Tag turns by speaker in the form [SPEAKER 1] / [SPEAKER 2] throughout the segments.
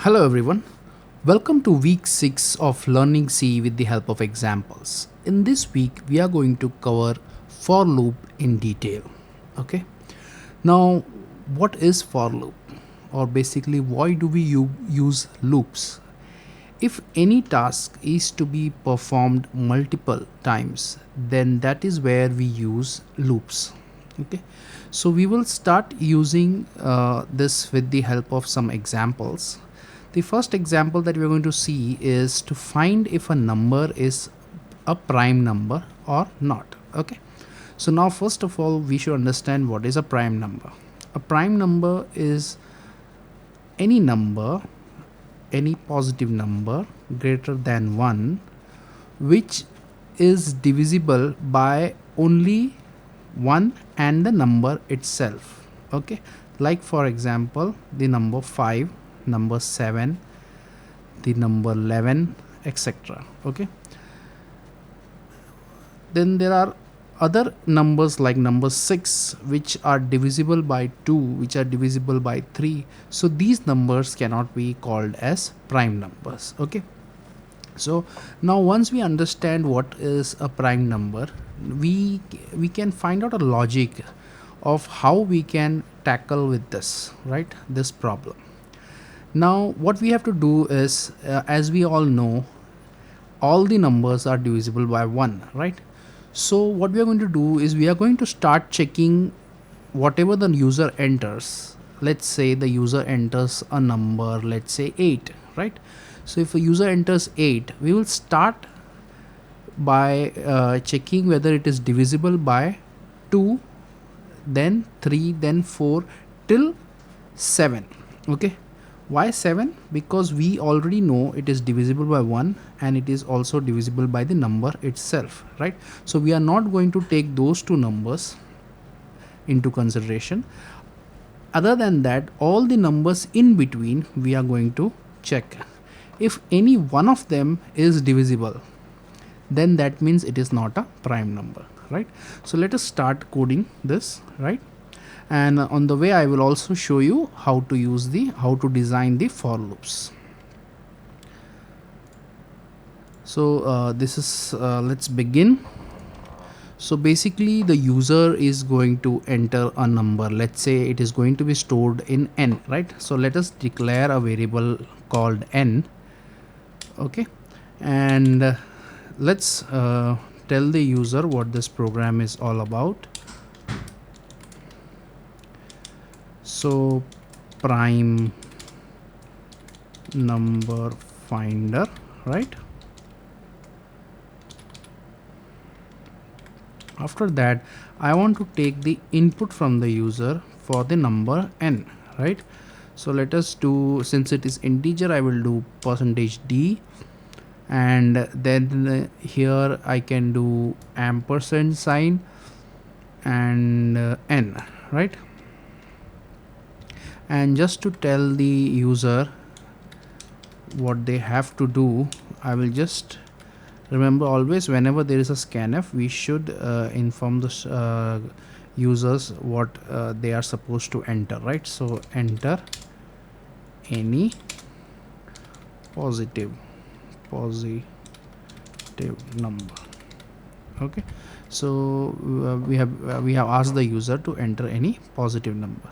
[SPEAKER 1] Hello everyone. Welcome to week 6 of Learning C with the help of examples. In this week we are going to cover for loop in detail. Okay? Now what is for loop, or basically why do we use loops? If any task is to be performed multiple times, then that is where we use loops. Okay, so we will start using this with the help of some examples. The first example that we're going to see is to find if a number is a prime number or not. Okay, so now first of all we should understand what is a prime number. A prime number is any number, any positive number greater than 1 which is divisible by only 1 and the number itself. Okay, like for example the number 5, number 7, the number 11, etc. Okay, then there are other numbers like number 6 which are divisible by 2, which are divisible by 3. So these numbers cannot be called as prime numbers. Okay, so now once we understand what is a prime number, we can find out a logic of how we can tackle with this, right, this problem. Now what we have to do is, as we all know, all the numbers are divisible by 1, right? So what we are going to do is we are going to start checking whatever the user enters. Let's say the user enters a number, let's say 8, right? So if a user enters 8, we will start by checking whether it is divisible by 2, then 3, then 4 till 7. Okay, why 7? Because we already know it is divisible by 1 and it is also divisible by the number itself, right? So we are not going to take those two numbers into consideration. Other than that, all the numbers in between we are going to check. If any one of them is divisible, then that means it is not a prime number, right? So let us start coding this, right? And on the way I will also show you how to design the for loops. So this is let's begin. So basically the user is going to enter a number. Let's say it is going to be stored in n, right? So let us declare a variable called n. Okay, and let's tell the user what this program is all about. So prime number finder, right? After that I want to take the input from the user for the number n, right? So let us do, since it is integer, I will do %d, and then here I can do ampersand sign and n, right? And just to tell the user what they have to do, I will just remember always whenever there is a scanf we should inform the users what they are supposed to enter, right? So enter any positive number. Okay, so we have asked the user to enter any positive number.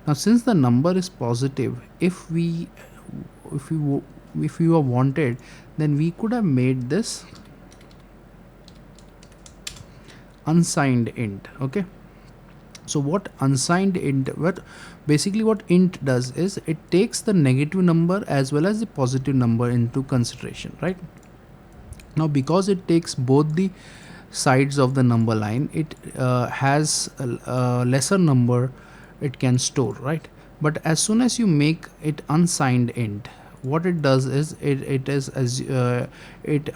[SPEAKER 1] Now since the number is positive, if we were wanted, then we could have made this unsigned int. Okay, so what unsigned int, basically what int does is it takes the negative number as well as the positive number into consideration, right? Now because it takes both the sides of the number line, it has a lesser number it can store, right? But as soon as you make it unsigned int, what it does is it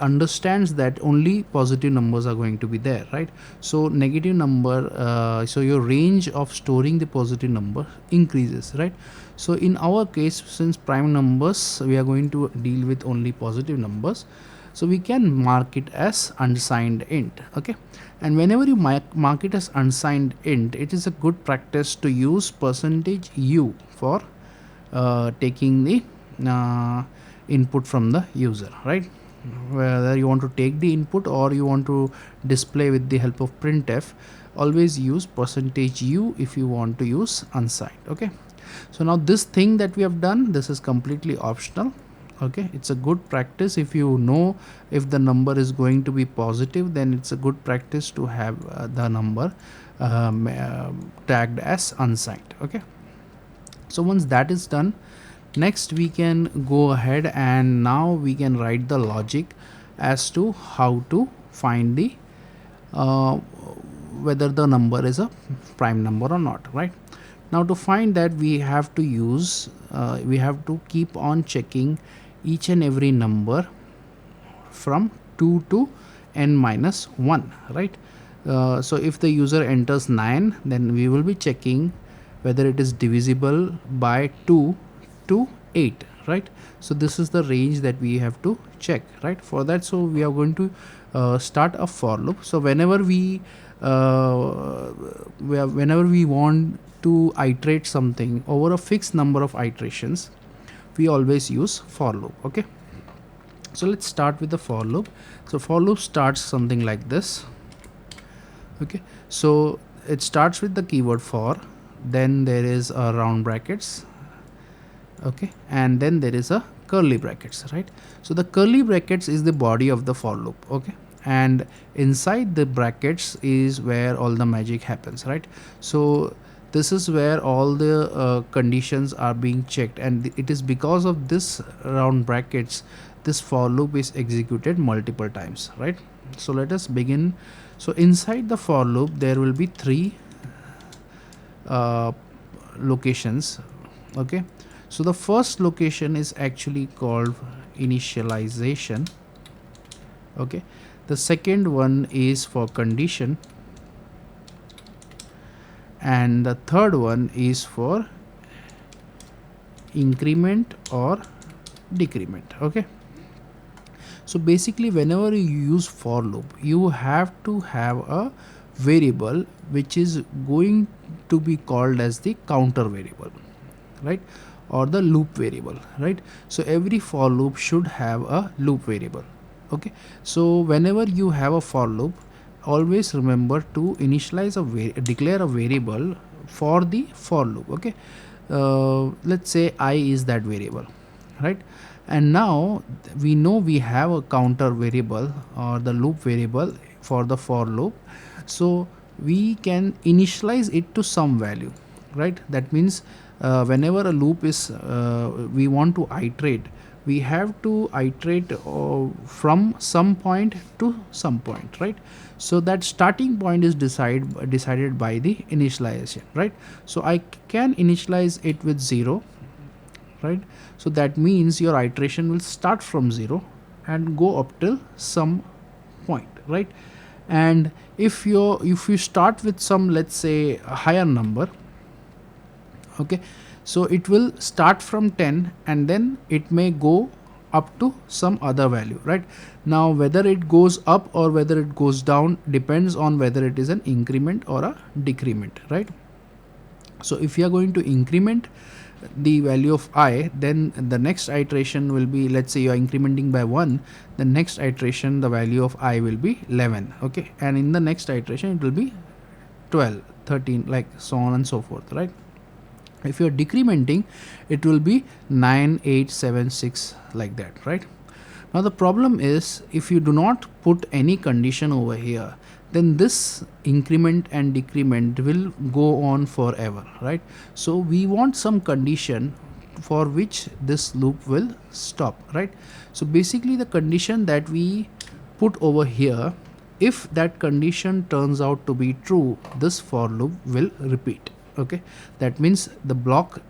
[SPEAKER 1] understands that only positive numbers are going to be there, right? So negative number, so your range of storing the positive number increases, right? So in our case, since prime numbers, we are going to deal with only positive numbers, so we can mark it as unsigned int. Okay, and whenever you mark it as unsigned int, it is a good practice to use %u for taking the input from the user, right? Whether you want to take the input or you want to display with the help of printf, always use %u if you want to use unsigned. Okay, so now this thing that we have done, this is completely optional. Okay, it's a good practice. If you know if the number is going to be positive, then it's a good practice to have the number tagged as unsigned. Okay, so once that is done, next we can go ahead and now we can write the logic as to how to find the whether the number is a prime number or not, right? Now to find that, we have to use we have to keep on checking each and every number from 2 to n minus 1, right? So if the user enters 9, then we will be checking whether it is divisible by 2 to 8, right? So this is the range that we have to check, right? For that, so we are going to start a for loop. So whenever we want to iterate something over a fixed number of iterations, we always use for loop. Okay, so let's start with the for loop. So for loop starts something like this. Okay, so it starts with the keyword for, then there is a round brackets, okay, and then there is a curly brackets, right? So the curly brackets is the body of the for loop. Okay, and inside the brackets is where all the magic happens, right? So this is where all the conditions are being checked, and it is because of this round brackets this for loop is executed multiple times, right? So let us begin. So inside the for loop there will be 3 locations. Okay, so the first location is actually called initialization. Okay, the second one is for condition, and the third one is for increment or decrement. Okay, so basically whenever you use for loop, you have to have a variable which is going to be called as the counter variable, right, or the loop variable, right? So every for loop should have a loop variable. Okay, so whenever you have a for loop, always remember to initialize declare a variable for the for loop. Okay, let's say I is that variable, right? And now we know we have a counter variable or the loop variable for the for loop, so we can initialize it to some value, right? That means whenever a loop is we want to iterate, we have to iterate from some point to some point, right? So that starting point is decided by the initialization, right? So I can initialize it with 0, right? So that means your iteration will start from 0 and go up till some point, right? And if you start with some, let's say, a higher number, okay, so it will start from 10 and then it may go up to some other value, right? Now whether it goes up or whether it goes down depends on whether it is an increment or a decrement, right? So if you are going to increment the value of I, then the next iteration will be, let's say you are incrementing by 1, the next iteration the value of I will be 11. Okay, and in the next iteration it will be 12, 13, like so on and so forth, right? If you are decrementing, it will be 9, 8, 7, 6, like that, right? Now the problem is, if you do not put any condition over here, then this increment and decrement will go on forever, right? So we want some condition for which this loop will stop, right? So basically the condition that we put over here, if that condition turns out to be true, this for loop will repeat. Okay, that means the block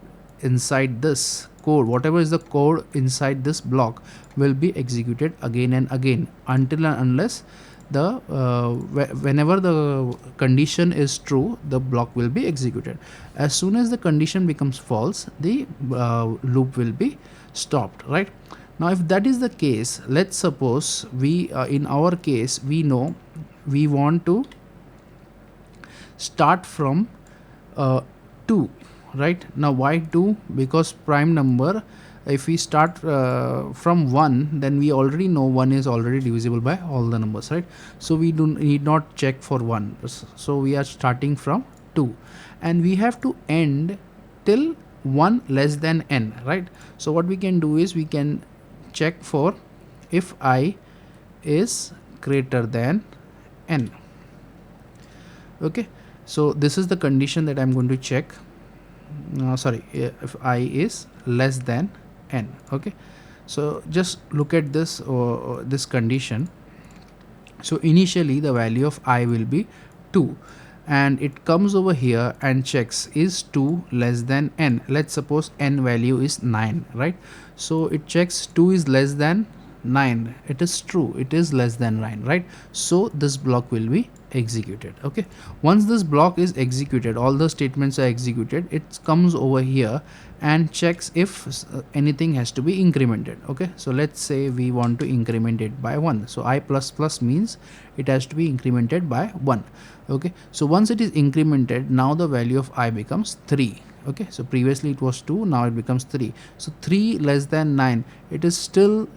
[SPEAKER 1] inside this code, whatever is the code inside this block, will be executed again and again until and unless the whenever the condition is true, the block will be executed. As soon as the condition becomes false, the loop will be stopped, right? Now if that is the case, let's suppose we in our case we know we want to start from 2, right? Now why 2? Because prime number if we start from 1, then we already know 1 is already divisible by all the numbers, right? So we do need not check for 1. So we are starting from 2, and we have to end till 1 less than n, right? So what we can do is we can check for if I is greater than n. Okay, so this is the condition that I'm going to check. Sorry, if I is less than n. Okay, so just look at this this condition. So initially the value of I will be 2, and it comes over here and checks is 2 less than n. Let's suppose n value is 9, right? So it checks 2 is less than 9. It is true, it is less than 9, right? So this block will be executed. Okay, once this block is executed, all the statements are executed, it comes over here and checks if anything has to be incremented. Okay, so let's say we want to increment it by 1. So I plus plus means it has to be incremented by 1. Okay, so once it is incremented, now the value of I becomes 3. Okay, so previously it was 2, now it becomes 3. So 3 less than 9, it is still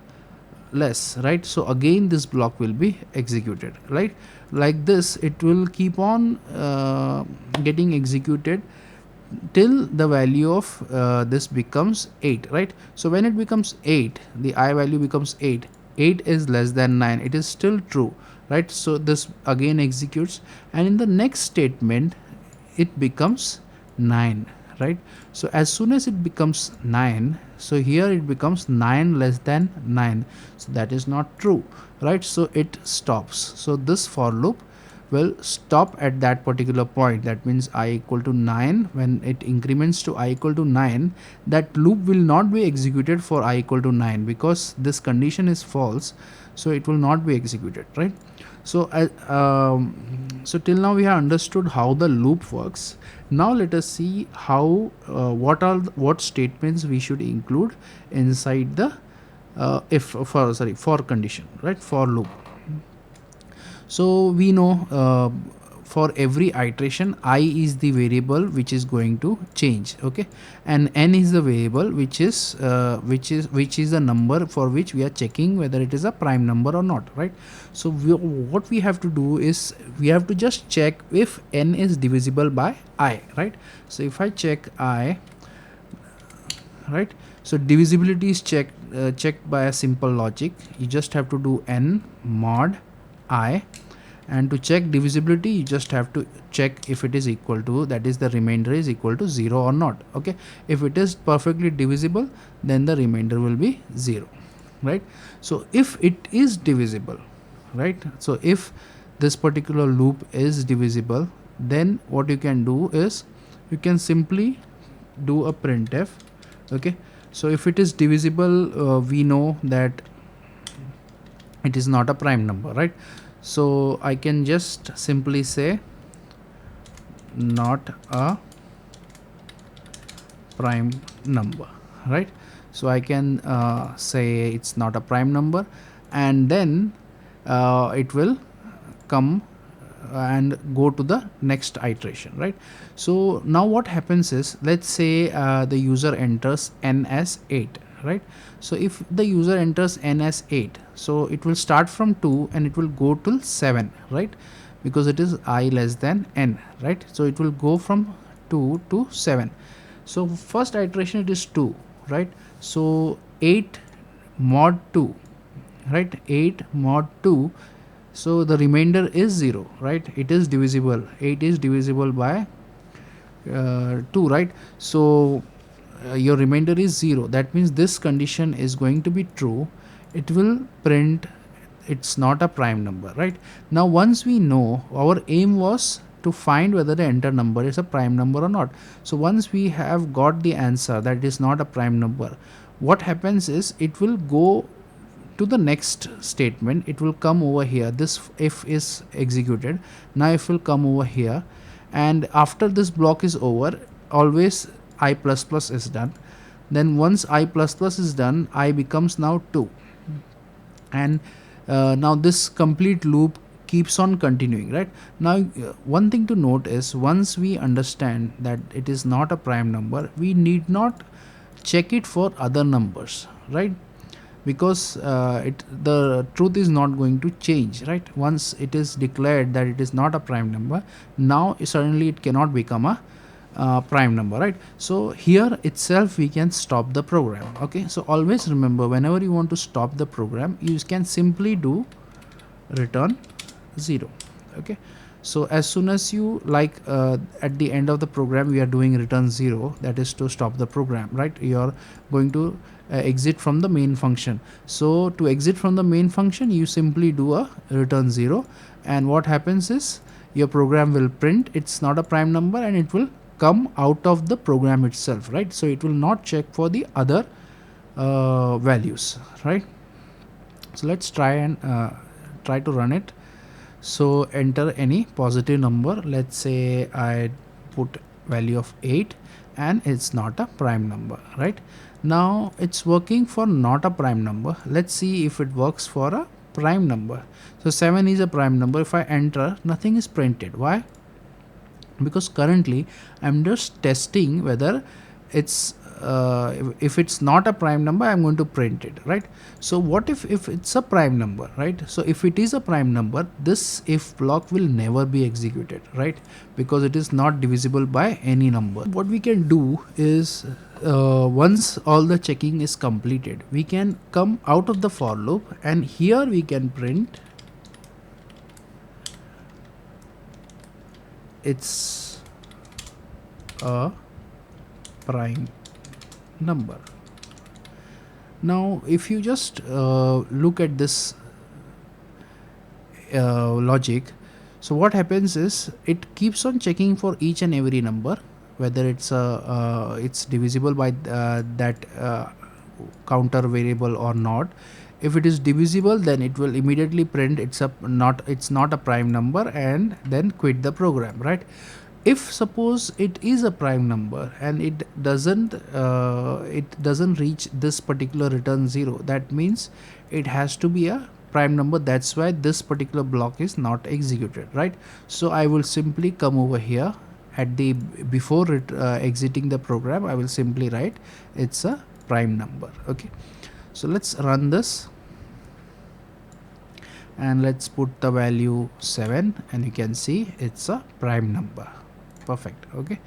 [SPEAKER 1] less, right? So again this block will be executed, right? Like this it will keep on getting executed till the value of this becomes 8, right? So when it becomes 8, the I value becomes 8. 8 is less than 9, it is still true, right? So this again executes, and in the next statement it becomes 9, right? So as soon as it becomes 9, so here it becomes 9 less than 9, so that is not true, right? So it stops. So this for loop will stop at that particular point. That means I equal to 9. When it increments to I equal to 9, that loop will not be executed for I equal to 9, because this condition is false, so it will not be executed, right? So so till now we have understood how the loop works. Now let us see how what statements we should include inside the for condition, right? For loop. So we know for every iteration I is the variable which is going to change, okay, and n is the variable which is the number for which we are checking whether it is a prime number or not, right? So what we have to do is we have to just check if n is divisible by I, right? So if I check I, right, so divisibility is checked by a simple logic. You just have to do n mod I, and to check divisibility you just have to check if it is equal to, that is the remainder is equal to 0 or not. Okay, if it is perfectly divisible, then the remainder will be 0, right? So if it is divisible, right, so if this particular loop is divisible, then what you can do is you can simply do a printf. Okay, so if it is divisible, we know that it is not a prime number, right? So I can just simply say not a prime number, right? So I can say it's not a prime number, and then it will come and go to the next iteration, right? So now what happens is, let's say the user enters n as 8, right? So if the user enters n as 8, so it will start from 2 and it will go till 7, right? Because it is I less than n, right? So it will go from 2 to 7. So first iteration it is 2, right? So 8 mod 2, right? 8 mod 2, so the remainder is 0, right? It is divisible. 8 is divisible by 2, right? So your remainder is 0. That means this condition is going to be true. It will print it's not a prime number, right? Now once we know, our aim was to find whether the enter number is a prime number or not. So once we have got the answer that it is not a prime number, what happens is it will go to the next statement. It will come over here. This if is executed. Now if will come over here, and after this block is over, always I plus plus is done. Then once I plus plus is done, I becomes now 2, and now this complete loop keeps on continuing, right? Now one thing to note is, once we understand that it is not a prime number, we need not check it for other numbers, right? Because the truth is not going to change, right? Once it is declared that it is not a prime number, now suddenly it cannot become a prime number, right? So here itself we can stop the program. Okay, so always remember, whenever you want to stop the program, you can simply do return 0. Okay, so as soon as you at the end of the program we are doing return 0, that is to stop the program, right? You are going to exit from the main function. So to exit from the main function, you simply do a return 0, and what happens is your program will print it's not a prime number, and it will come out of the program itself, right? So it will not check for the other values, right? So let's try to run it. So enter any positive number. Let's say I put value of 8, and it's not a prime number, right? Now it's working for not a prime number. Let's see if it works for a prime number. So 7 is a prime number. If I enter, nothing is printed. Why? Because currently I'm just testing whether it's if it's not a prime number, I'm going to print it, right? So what if it's a prime number, right? So if it is a prime number, this if block will never be executed, right? Because it is not divisible by any number. What we can do is once all the checking is completed, we can come out of the for loop, and here we can print it's a prime number. Now if you just look at this logic, so what happens is it keeps on checking for each and every number whether it's divisible by that counter variable or not. If it is divisible, then it will immediately print it's not a prime number, and then quit the program, right? If suppose it is a prime number and it doesn't reach this particular return 0, that means it has to be a prime number. That's why this particular block is not executed, right? So I will simply come over here at the before exiting the program. I will simply write it's a prime number. Okay, so let's run this, and let's put the value 7, and you can see it's a prime number. Perfect. Okay,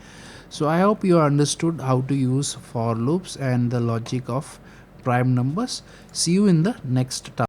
[SPEAKER 1] so I hope you understood how to use for loops and the logic of prime numbers. See you in the next task.